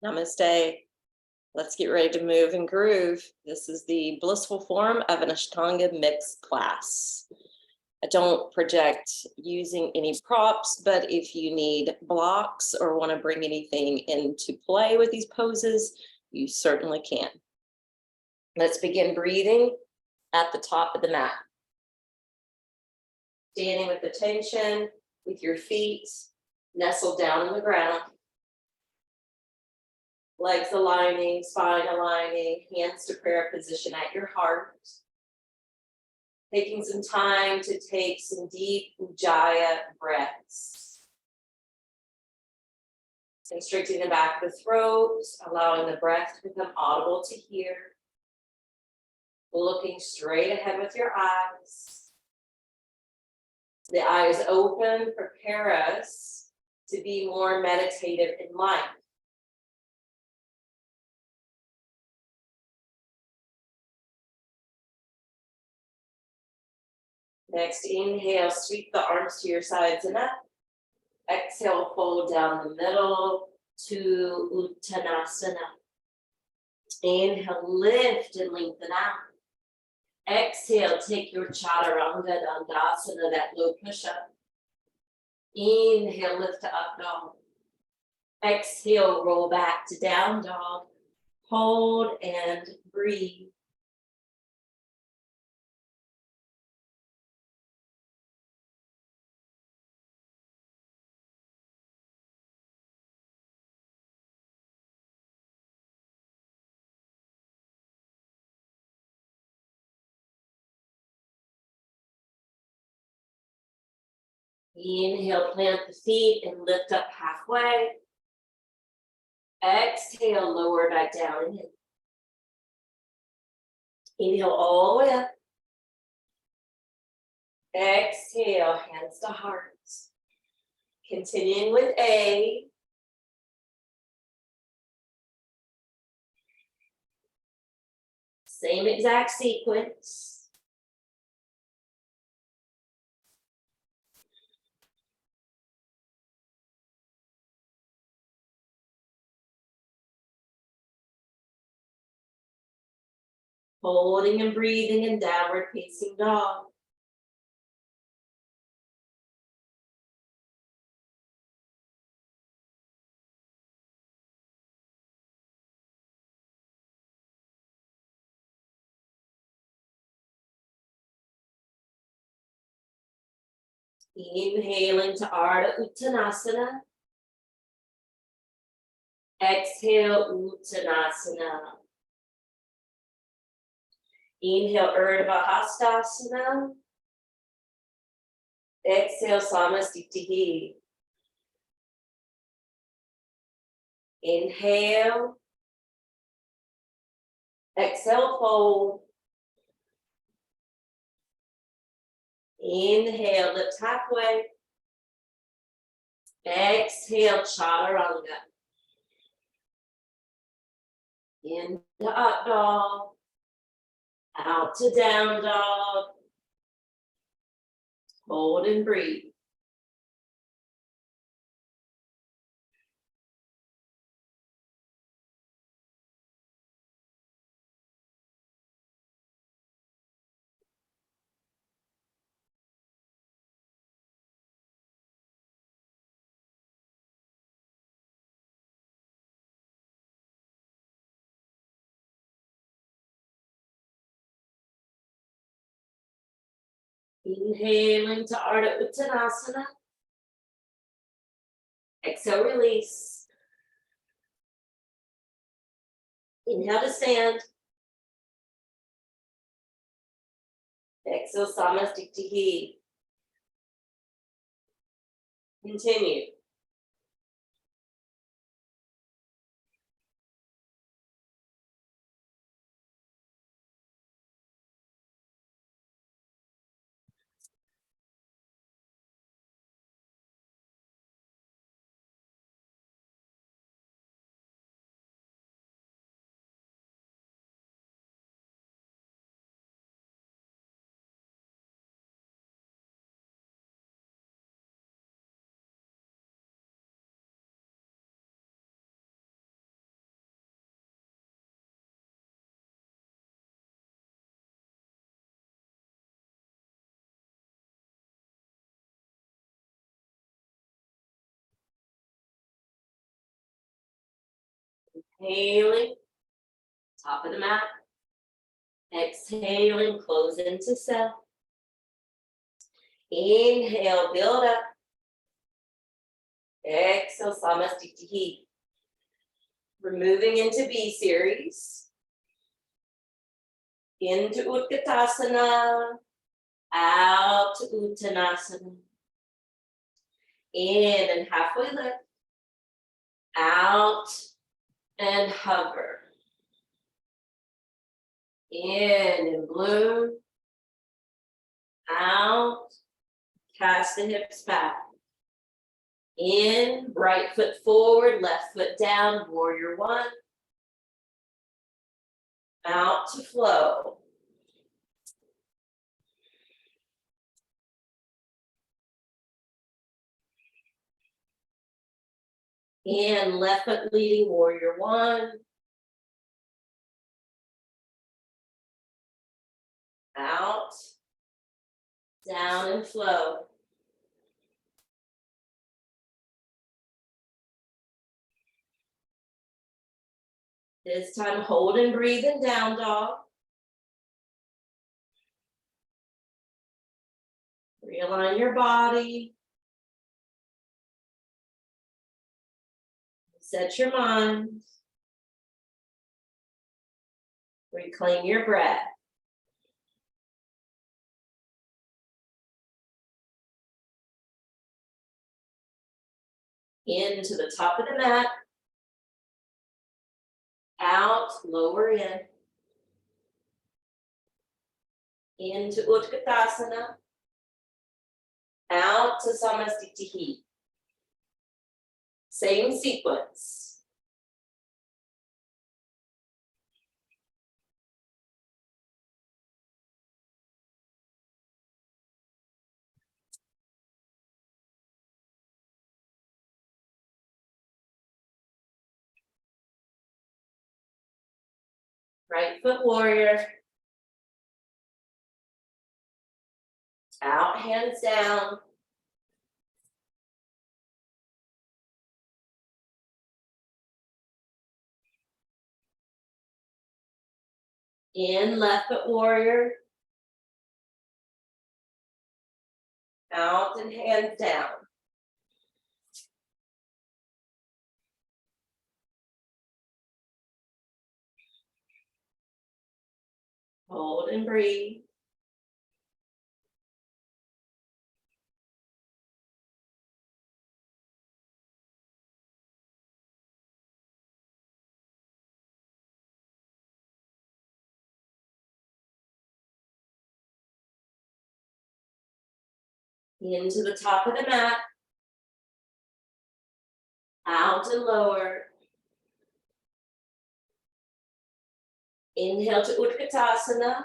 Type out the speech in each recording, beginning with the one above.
Namaste. Let's get ready to move and groove. This is the blissful form of an Ashtanga mix class. I don't project using any props, but if you need blocks or want to bring anything into play with these poses, you certainly can. Let's begin breathing at the top of the mat. Standing with attention, with your feet nestled down on the ground. Legs aligning, spine aligning, hands to prayer position at your heart. Taking some time to take some deep Ujjayi breaths. Constricting the back of the throat, allowing the breath to become audible to hear. Looking straight ahead with your eyes. The eyes open, prepare us to be more meditative in life. Next, inhale, sweep the arms to your sides and up. Exhale, fold down the middle to Uttanasana. Inhale, lift and lengthen out. Exhale, take your Chaturanga Dandasana, that low push-up. Inhale, lift to up dog. Exhale, roll back to down dog. Hold and breathe. Inhale, plant the feet and lift up halfway. Exhale, lower back down again. Inhale all the way up. Exhale, hands to heart. Continuing with A. Same exact sequence. Holding and breathing in downward facing dog. Inhaling to Ardha Uttanasana. Exhale, Uttanasana. Inhale, Urdhva Hastasana. Exhale, Samasthiti. Inhale. Exhale, fold. Inhale, lift halfway. Exhale, Chaturanga. Into up dog. Out to down dog. Hold and breathe. Inhaling to Ardha Uttanasana. Exhale, release. Inhale to stand. Exhale, Samasthiti. Continue. Inhaling, top of the mat. Exhaling, close into self. Inhale, build up. Exhale, Samastitihi. We're moving into B series. Into Utkatasana. Out to Uttanasana. In and halfway lift. Out and hover. In and bloom. Out. Cast the hips back. In, right foot forward, left foot down, warrior one. Out to flow. In, left foot leading, warrior one. Out, down and flow. This time, hold and breathe in down dog. Realign your body. Set your mind. Reclaim your breath. Into the top of the mat. Out, lower in. Into Utkatasana. Out to Samastitihi. Same sequence. Right foot warrior. Out, hands down. In, left foot warrior. Out and hands down. Hold and breathe. Into the top of the mat. Out and lower. Inhale to Utkatasana.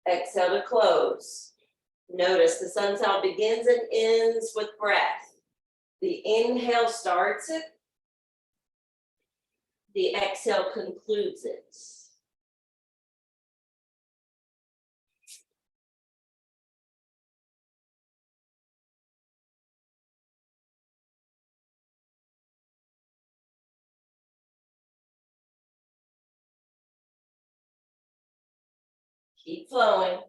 Exhale to close. Notice the sun cell begins and ends with breath. The inhale starts it. The exhale concludes it. Keep flowing.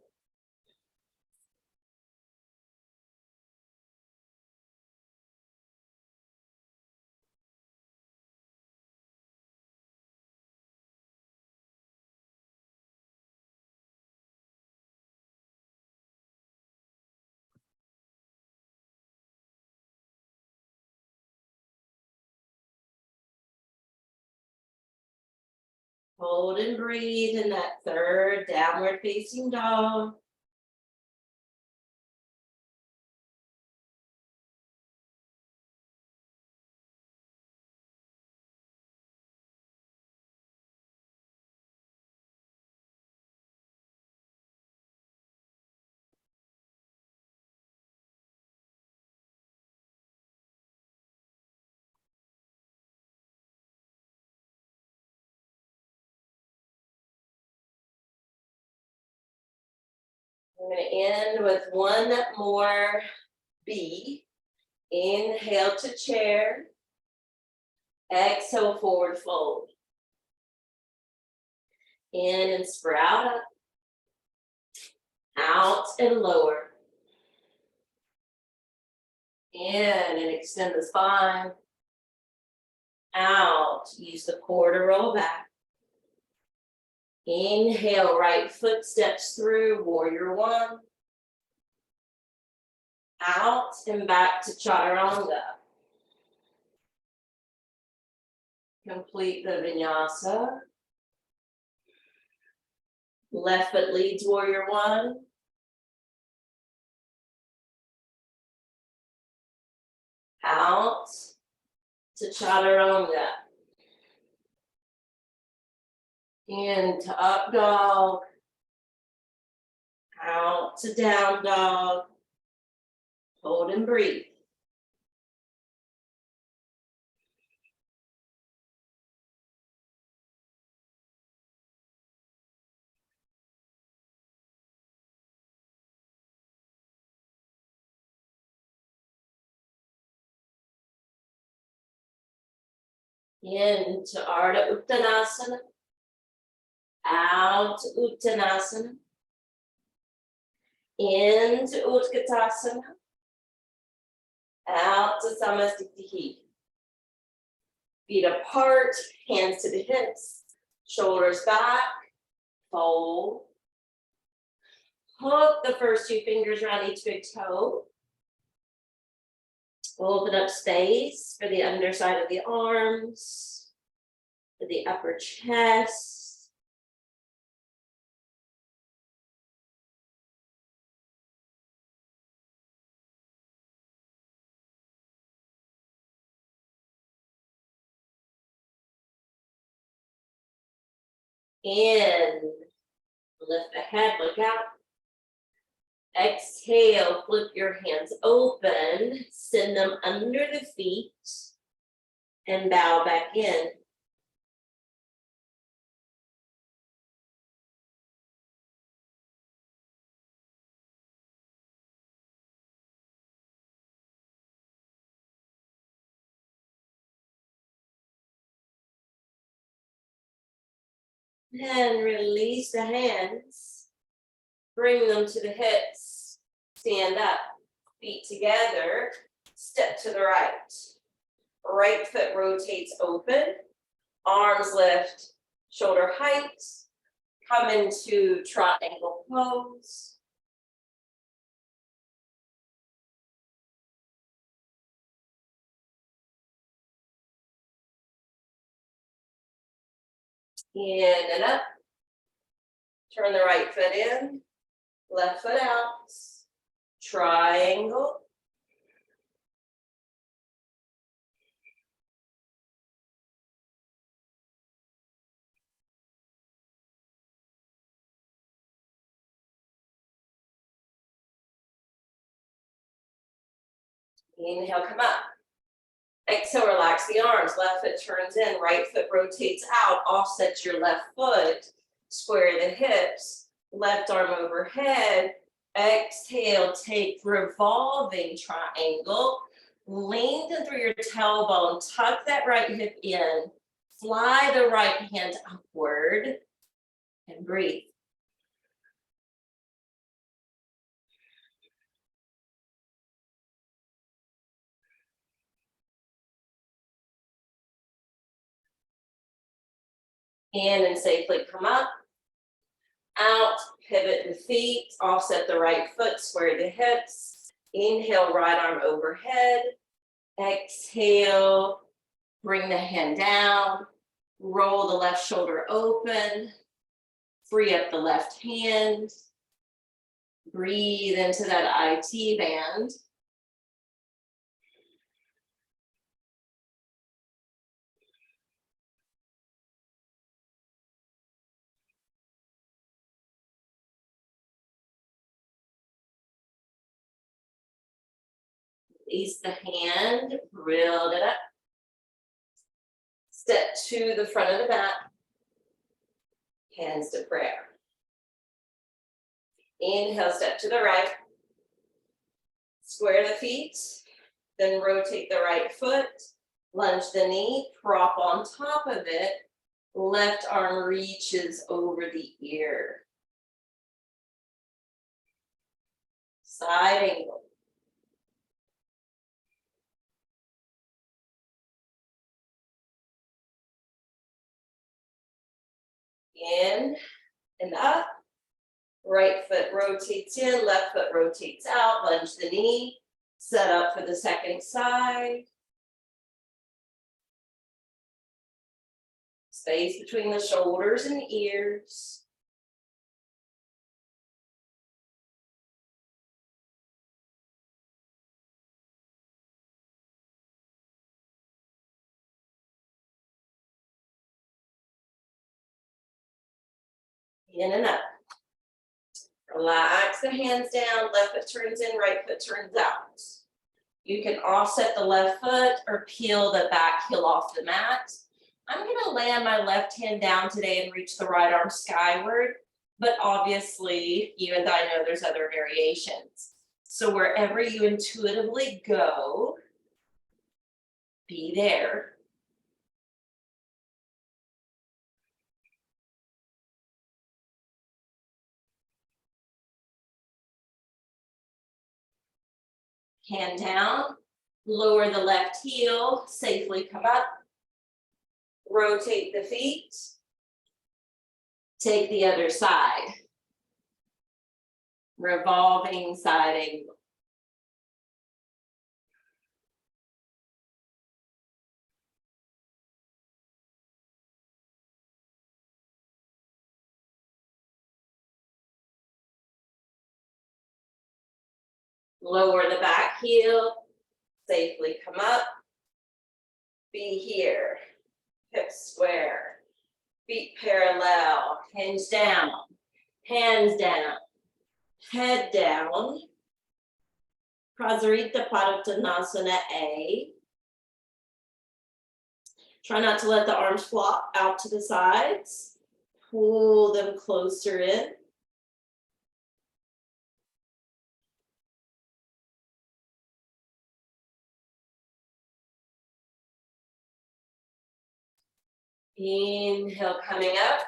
Hold and breathe in that third downward facing dog. I'm going to end with one more B. Inhale to chair. Exhale, forward fold. In and sprout up. Out and lower. In and extend the spine. Out, use the core to roll back. Inhale, right foot steps through, warrior one. Out and back to chaturanga. Complete the vinyasa. Left foot leads warrior one. Out to chaturanga. Into up dog. Out to down dog. Hold and breathe. Into Ardha Uttanasana. Out to Uttanasana. Into Utkatasana. Out to Samasthiti. Feet apart, hands to the hips, shoulders back, fold. Hook the first two fingers around each big toe. We'll open up space for the underside of the arms, for the upper chest. In, lift the head, look out. Exhale, flip your hands open, send them under the feet, and bow back in. And release the hands, bring them to the hips, stand up, feet together, step to the right. Right foot rotates open, arms lift, shoulder height, come into triangle pose. In and up, turn the right foot in, left foot out, triangle. Inhale, come up. Exhale, relax the arms. Left foot turns in, right foot rotates out, offsets your left foot, square the hips, left arm overhead. Exhale, take revolving triangle. Lengthen through your tailbone, tuck that right hip in, fly the right hand upward, and breathe. In and safely come up. Out, pivot the feet, offset the right foot, square the hips. Inhale, right arm overhead. Exhale, bring the hand down. Roll the left shoulder open. Free up the left hand. Breathe into that IT band. Release the hand, build it up. Step to the front of the mat. Hands to prayer. Inhale, step to the right. Square the feet, then rotate the right foot, Lunge the knee, prop on top of it. Left arm reaches over the ear. Side angle. In and up. Right foot rotates in, left foot rotates out. Lunge the knee. Set up for the second side. Space between the shoulders and ears. In and up. Relax the hands down, left foot turns in, right foot turns out. You can offset the left foot or peel the back heel off the mat. I'm gonna land my left hand down today and reach the right arm skyward, but obviously you and I know there's other variations. So wherever you intuitively go, be there. Hand down, lower the left heel, safely come up. Rotate the feet. Take the other side. Revolving side angle. Lower the back heel, safely come up. Be here, hips square, feet parallel, hinge down, hands down, head down. Prasarita Padottanasana A. Try not to let the arms flop out to the sides. Pull them closer in. Inhale, coming up,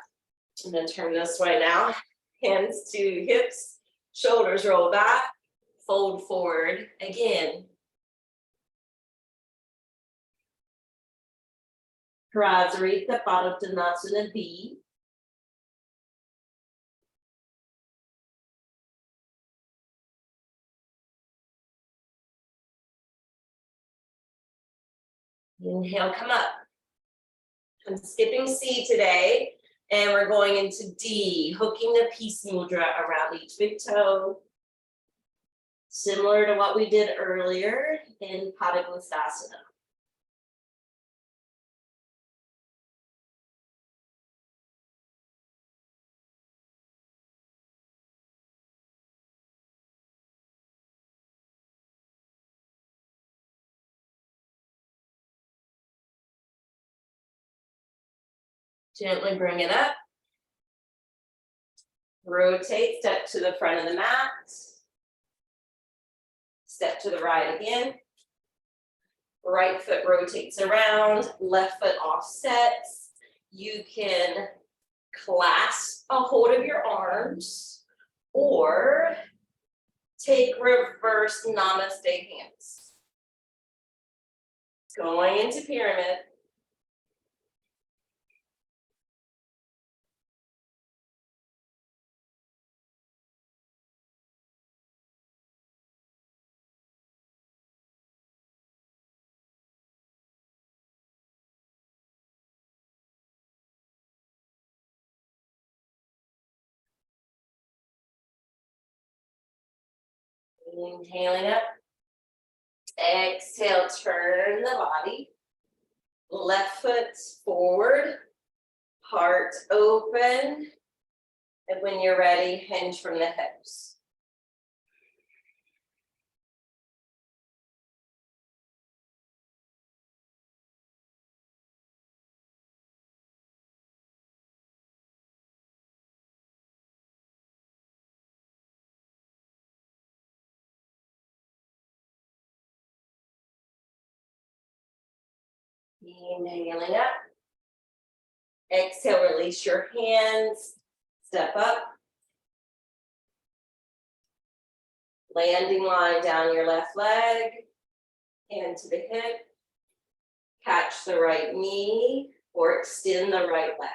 and then turn this way now. Hands to hips, shoulders roll back, fold forward again. Prasarita Padottanasana B. Inhale, come up. I'm skipping C today, and we're going into D, hooking the peace mudra around each big toe. Similar to what we did earlier in Padangusthasana. Gently bring it up. Rotate, step to the front of the mat. Step to the right again. Right foot rotates around, left foot offsets. You can clasp a hold of your arms or take reverse namaste hands. Going into pyramid. Inhaling up. Exhale, turn the body. Left foot forward. Heart open. And when you're ready, hinge from the hips. Inhaling up. Exhale, release your hands. Step up. Landing line down your left leg. Hand to the hip. Catch the right knee or extend the right leg.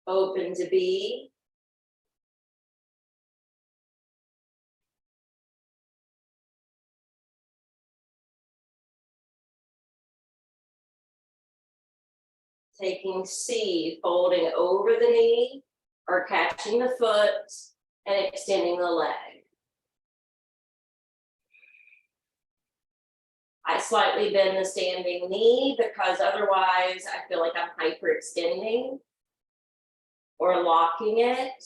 Open to be. Taking C, folding over the knee or catching the foot and extending the leg. I slightly bend the standing knee because otherwise I feel like I'm hyperextending or locking it.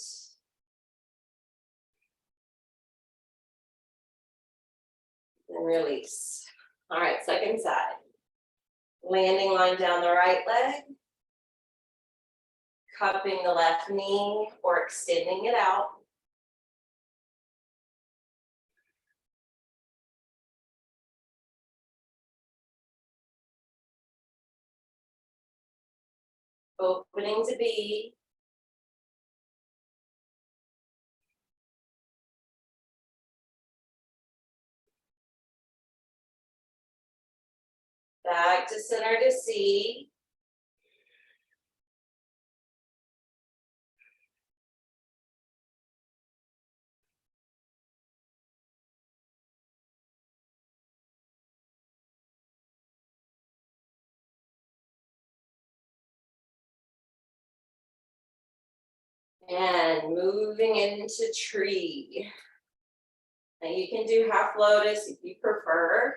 And release. All right, second side. Landing line down the right leg. Cupping the left knee or extending it out. Opening to be. Back to center to C. And moving into tree. Now you can do half lotus if you prefer.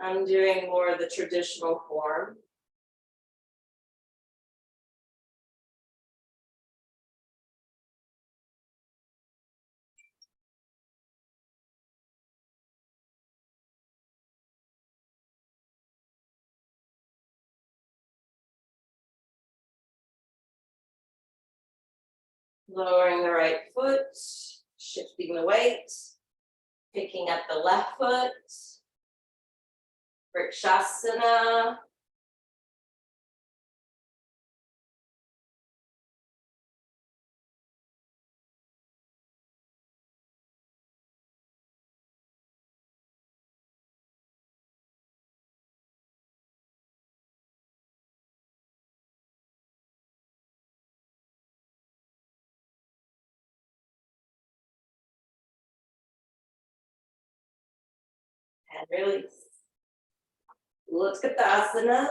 I'm doing more of the traditional form. Lowering the right foot, shifting the weight, picking up the left foot, Vrikshasana. And release. Utkatasana.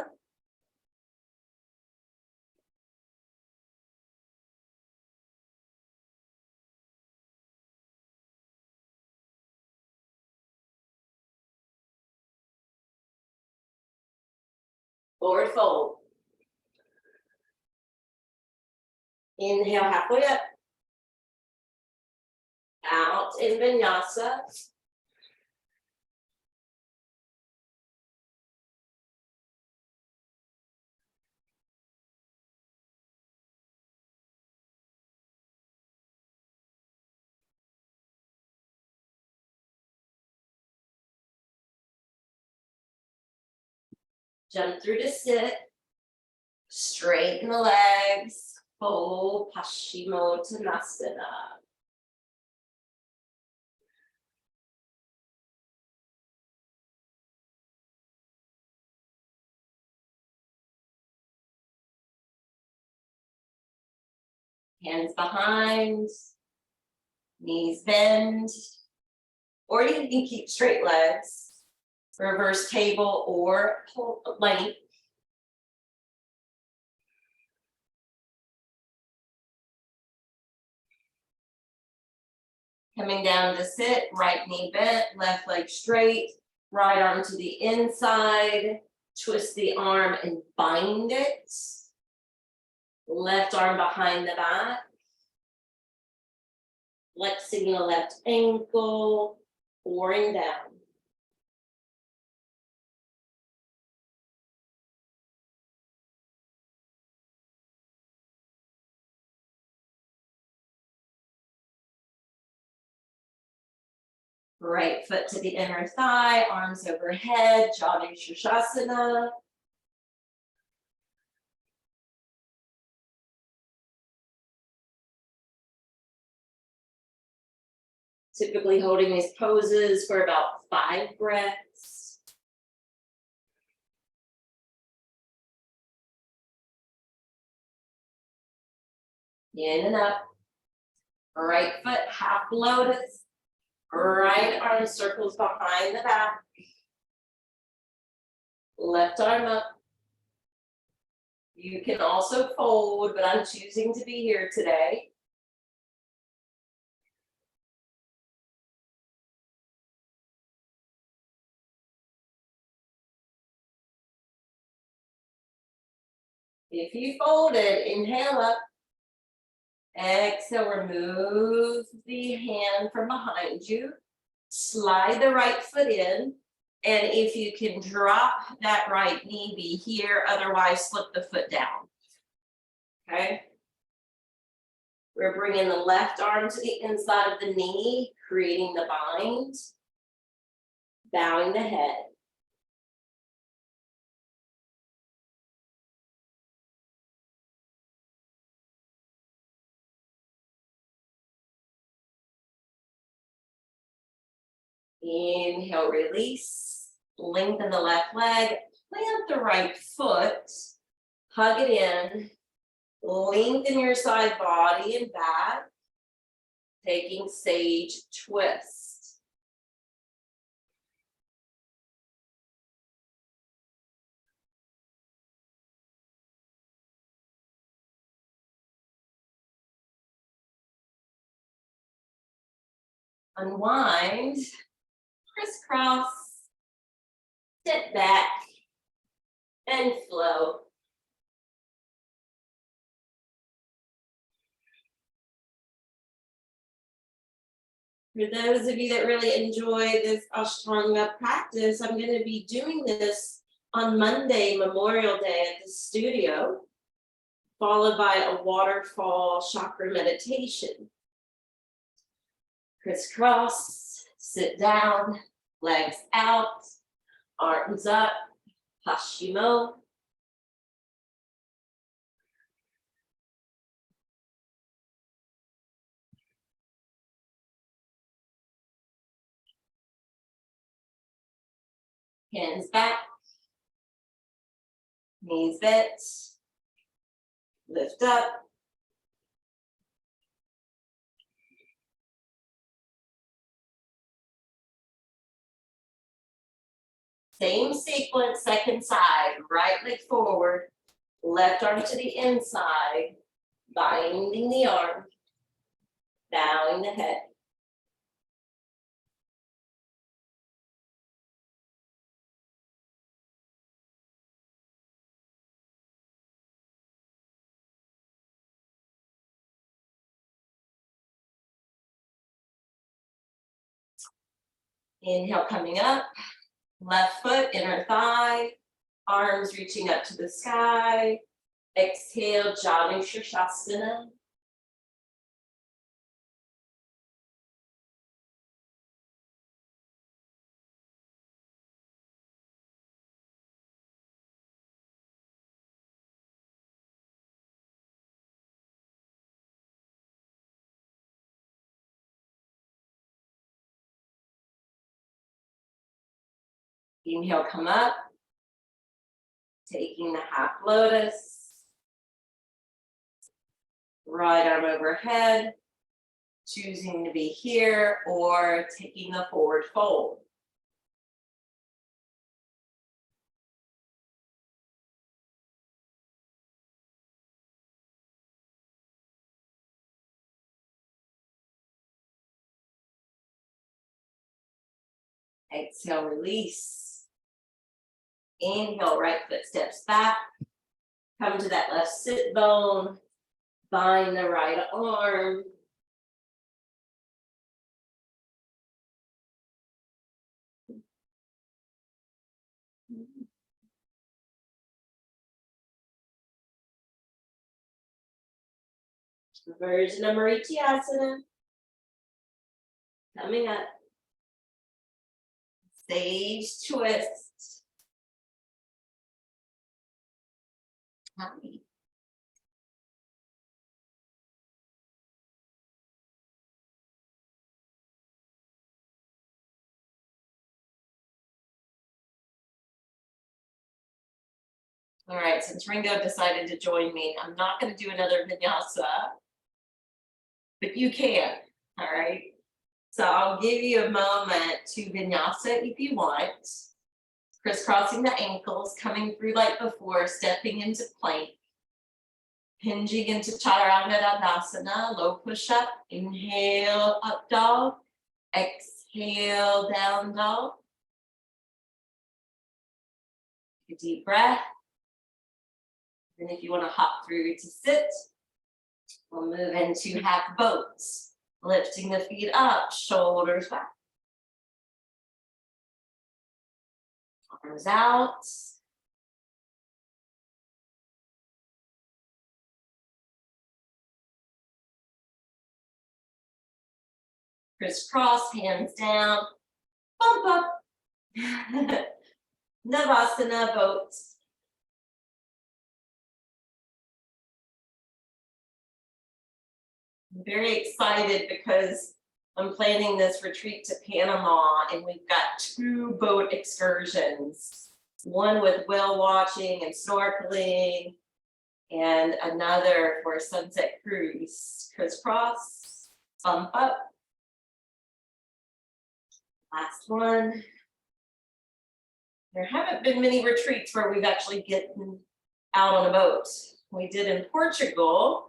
Forward fold. Inhale halfway up. Out in vinyasa. Jump through to sit. Straighten the legs. Fold Paschimottanasana. Hands behind, knees bend, or you can keep straight legs, reverse table or plank. Coming down to sit, right knee bent, left leg straight, right arm to the inside, twist the arm and bind it. Left arm behind the back. Flexing the left ankle, pouring down. Right foot to the inner thigh, arms overhead, Janu Shirshasana. Typically holding these poses for about 5 breaths. In and up. Right foot, half lotus. Right arm circles behind the back. Left arm up. You can also fold, but I'm choosing to be here today. If you folded, inhale up. Exhale, remove the hand from behind you. Slide the right foot in. And if you can drop that right knee, be here. Otherwise, slip the foot down. Okay? We're bringing the left arm to the inside of the knee, creating the bind. Bowing the head. Inhale, release. Lengthen the left leg. Plant the right foot. Hug it in. Lengthen your side body and back. Taking sage twist. Unwind. Crisscross. Sit back. And flow. For those of you that really enjoy this Ashtanga practice, I'm going to be doing this on Monday, Memorial Day at the studio, followed by a waterfall chakra meditation. Crisscross, sit down, legs out, arms up, Paschimot. Hands back, knees bent, lift up. Same sequence, second side, right leg forward, left arm to the inside, binding the arm, bowing the head. Inhale, coming up, left foot, inner thigh, arms reaching up to the sky. Exhale, Janu Shirshasana. Inhale, come up, taking the half lotus, right arm overhead, choosing to be here or taking the forward fold. Exhale, release. Inhale, right foot steps back. Come to that left sit bone. Bind the right arm. Version of Marityasana. Coming up. Sage twist. Happy. All right, since Ringo decided to join me, I'm not going to do another vinyasa, but you can. All right. So I'll give you a moment to vinyasa if you want. Crisscrossing the ankles, coming through like before, stepping into plank, hinging into chaturanga dandasana, low push-up. Inhale, up dog. Exhale, down dog. Take a deep breath. And if you want to hop through to sit, we'll move into half boats. Lifting the feet up, shoulders back. Arms out. Crisscross, hands down. Bump up. Navasana boats. I'm very excited because I'm planning this retreat to Panama and we've got 2 boat excursions. One with whale watching and snorkeling and another for a sunset cruise. Crisscross, bump up. Last one. There haven't been many retreats where we've actually gotten out on a boat. We did in Portugal.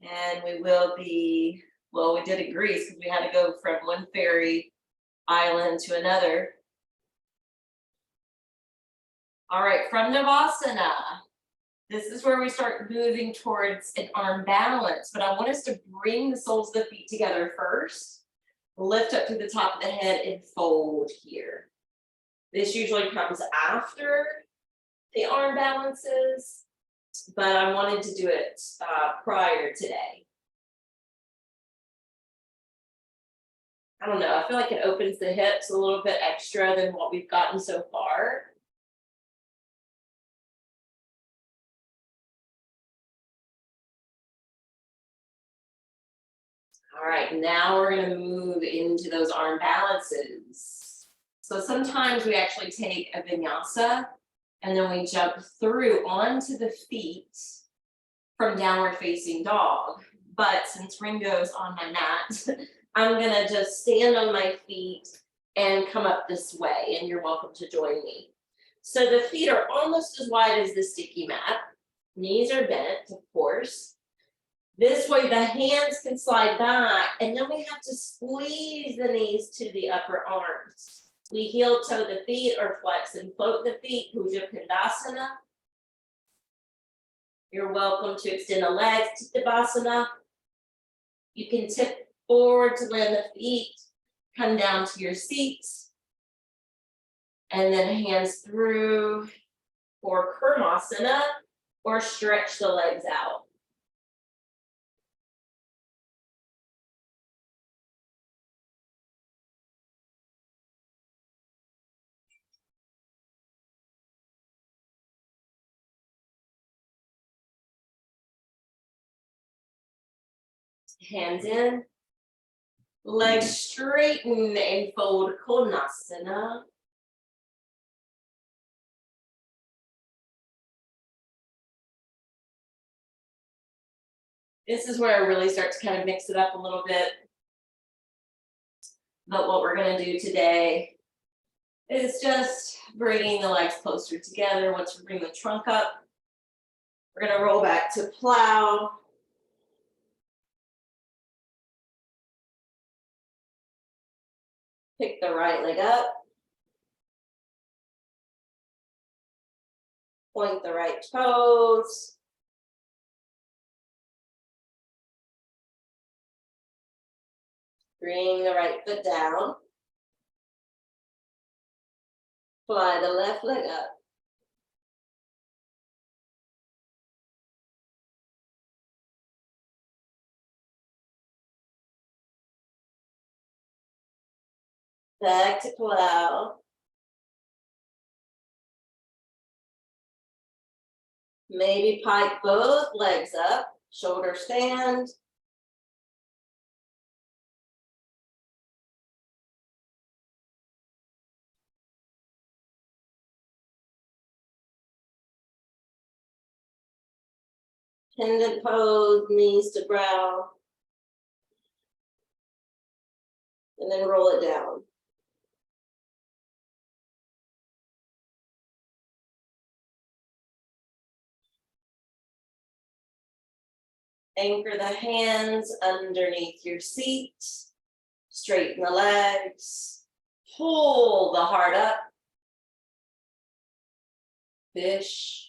And we will be, well, we did in Greece because we had to go from one ferry island to another. All right, from Navasana, this is where we start moving towards an arm balance, but I want us to bring the soles of the feet together first, lift up to the top of the head and fold here. This usually comes after the arm balances, but I wanted to do it prior today. I don't know, I feel like it opens the hips a little bit extra than what we've gotten so far. All right, now we're going to move into those arm balances. So sometimes we actually take a vinyasa and then we jump through onto the feet from downward facing dog. But since Ringo's on my mat, I'm going to just stand on my feet and come up this way, and you're welcome to join me. So the feet are almost as wide as the sticky mat. Knees are bent, of course. This way the hands can slide back, and then we have to squeeze the knees to the upper arms. We heel toe the feet or flex and float the feet, Puja Kandasana. You're welcome to extend the legs to Tadasana. You can tip forward to land the feet, come down to your seat, and then hands through for Kurmasana or stretch the legs out. Hands in, legs straighten and fold Konasana. This is where I really start to kind of mix it up a little bit. But what we're going to do today is just bringing the legs closer together. Once we bring the trunk up, we're going to roll back to plow. Pick the right leg up. Point the right toes. Bring the right foot down. Fly the left leg up. Back to plow. Maybe pike both legs up, shoulder stand. Pendant pose, knees to brow. And then roll it down. Anchor the hands underneath your seat. Straighten the legs. Pull the heart up. Fish.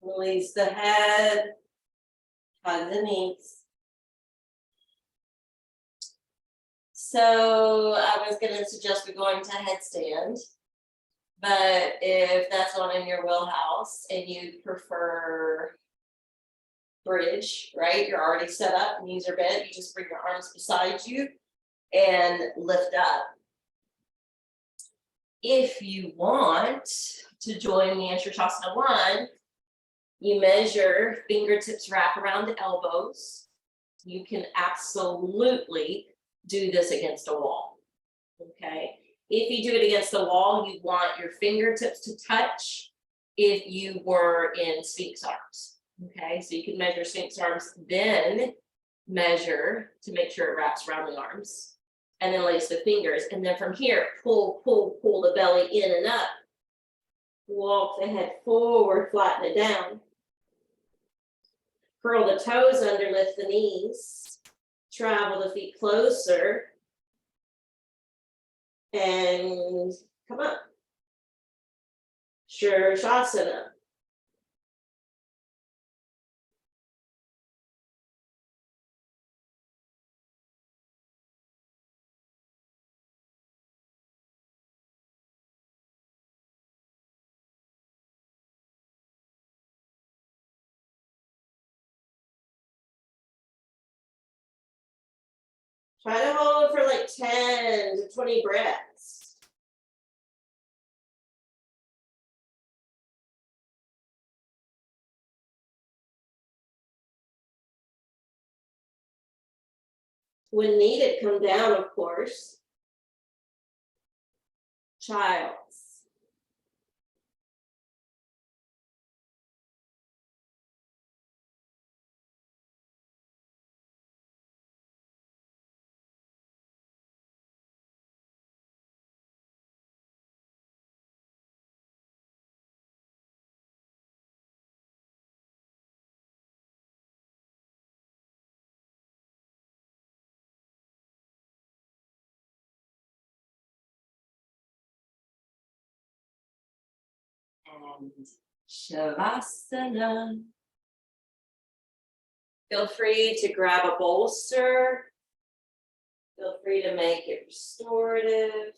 Release the head, hug the knees. So I was going to suggest we go into headstand, but if that's not in your wheelhouse and you prefer bridge, right? You're already set up, knees are bent, you just bring your arms beside you and lift up. If you want to join the Anshirshasana 1, you measure, fingertips wrap around the elbows. You can absolutely do this against a wall, okay? If you do it against the wall, you want your fingertips to touch if you were in Sphinx arms, okay? So you can measure Sphinx arms, then measure to make sure it wraps around the arms, and then lace the fingers. And then from here, pull the belly in and up. Walk the head forward, flatten it down. Curl the toes under, lift the knees. Travel the feet closer. And come up. Shirshasana. Try to hold for like 10 to 20 breaths. When needed, come down, of course. Child's. And Shavasana. Feel free to grab a bolster. Feel free to make it restorative.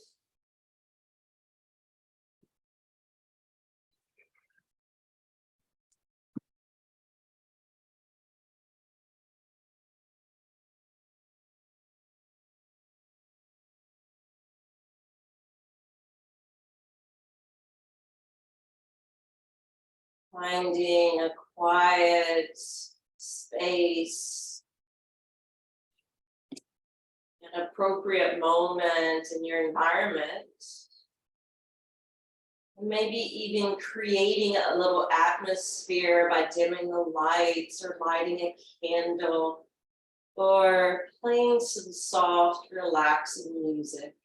Finding a quiet space, an appropriate moment in your environment. Maybe even creating a little atmosphere by dimming the lights or lighting a candle or playing some soft, relaxing music.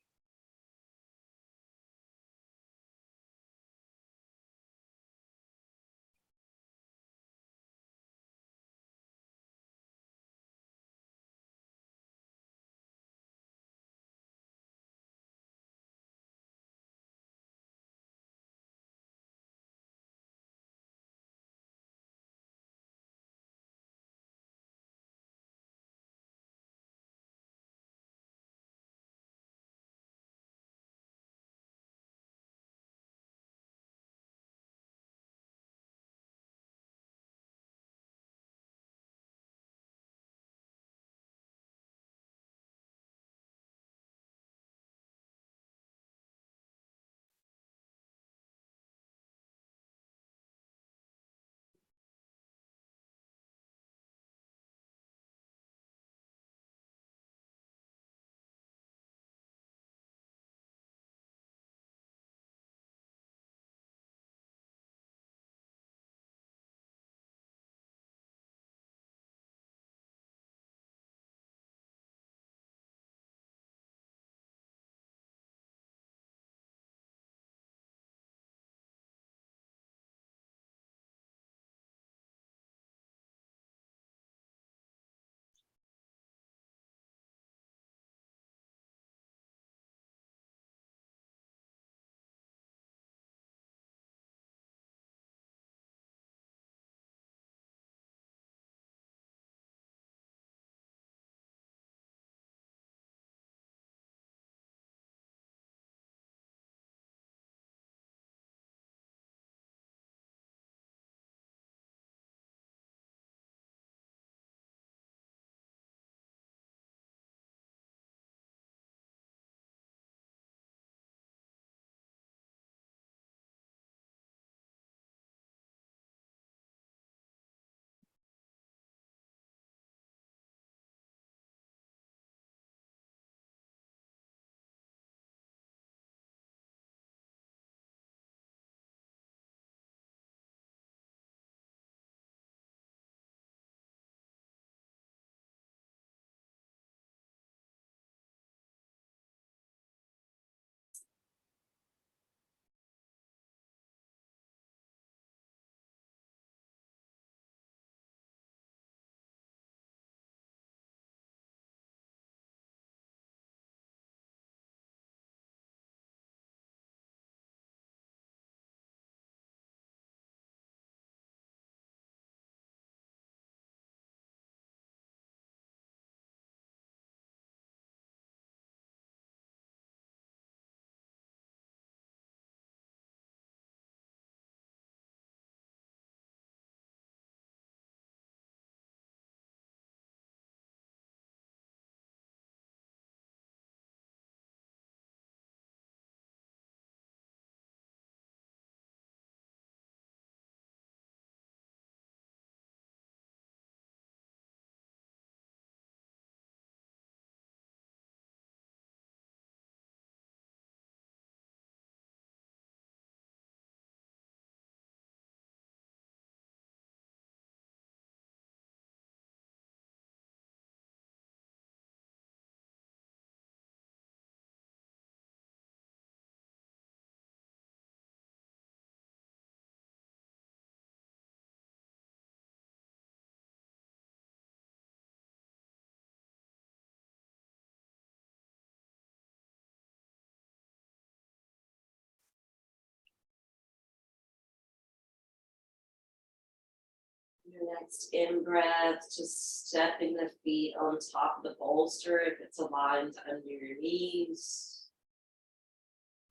Your next in-breath, just stepping the feet on top of the bolster if it's aligned under your knees.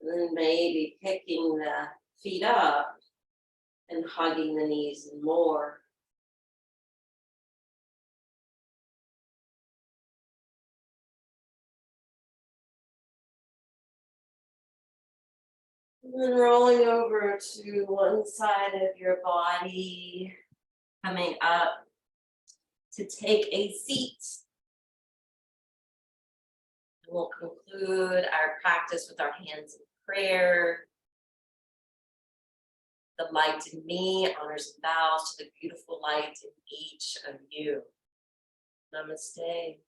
And then maybe picking the feet up and hugging the knees and more. And then rolling over to one side of your body, coming up to take a seat. We'll conclude our practice with our hands in prayer. The light in me honors and bows to the beautiful light in each of you. Namaste.